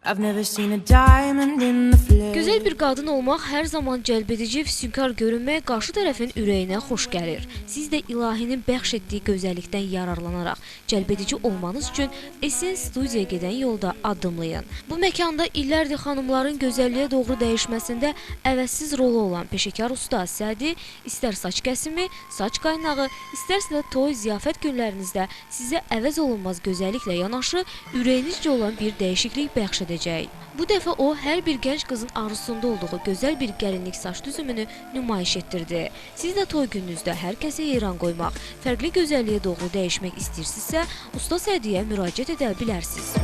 I've never seen a diamond in the flesh. Gözəl bir qadın olmaq hər zaman cəlbedici, füsunkar görünmək qarşı tərəfin ürəyinə xoş gəlir. Siz də ilahinin bəxş etdiyi gözəllikdən yararlanaraq cəlbedici olmanız üçün Essence Studioya gedən yolda addımlayın. Bu məkanda illərdir xanımların gözəlliyə doğru dəyişməsində əvəzsiz rolu olan peşəkar usta Sədi, istər saç kəsimi, saç qaynağı, istərsə də toy, ziyafət günlərinizdə sizə əvəz olunmaz gözəlliklə yanaşı ürəyinizcə olan bir dəyişiklik bəxş edəcək. Bu dəfə o, hər bir gənc qızın arzusunda olduğu gözəl bir gəlinlik saç düzümünü nümayiş etdirdi. Siz də toy gününüzdə hər kəsə heyran qoymaq, fərqli gözəlliyə doğru dəyişmək istəyirsinizsə, usta Sədiyə müraciət edə bilərsiniz.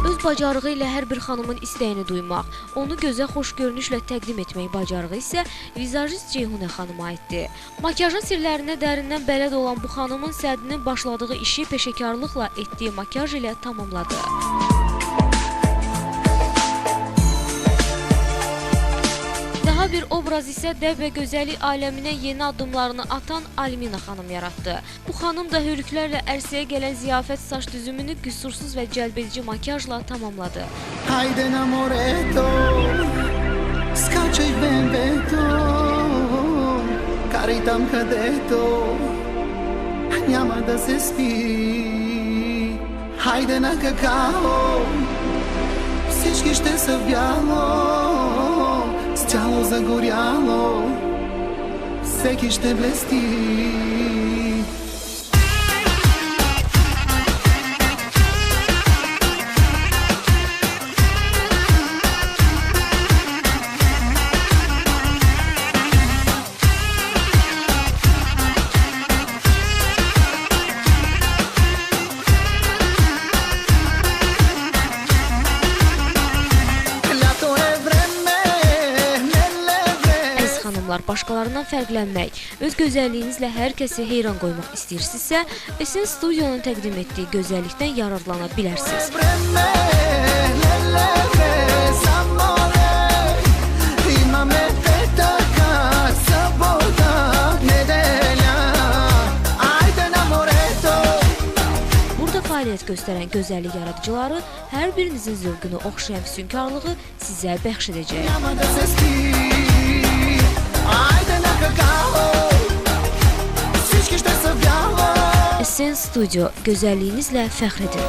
Öz bacarığı ilə hər bir xanımın istəyini duymaq, onu gözə xoş görünüşlə təqdim etmək bacarığı isə vizajist Ceyhunə xanıma aiddir. Makyajın sirlərinə dərindən bələd olan bu xanımın Sədinin başladığı işi peşəkarlıqla etdiyi makyaj ilə tamamladı. Daha bir obraz isə dəb və gözəllik aləminə yeni addımlarını atan Almina xanım yaratdı. Bu xanım da hörüklərlə ərsəyə gələn ziyafət saç düzümünü qüsursuz və cəlbedici makyajla tamamladı. Haydi namoreto, skacze benveto, caritam cadeto, andiamo se spi, haydi na kakao, всички ще са вяло, с тяло загоряло, всеки ще блести. Başqalarından fərqlənmək, öz gözəlliyinizlə hər kəsi heyran qoymaq istəyirsinizsə, Essence Studio'nun təqdim etdiyi gözəllikdən yararlana bilərsiniz. Burada fəaliyyət göstərən gözəllik yaradıcıları hər birinizin zövqünü oxşayan füsunkarlığı sizə bəxş edəcək. Essence Studio, gözəlliyinizlə fəxr edin.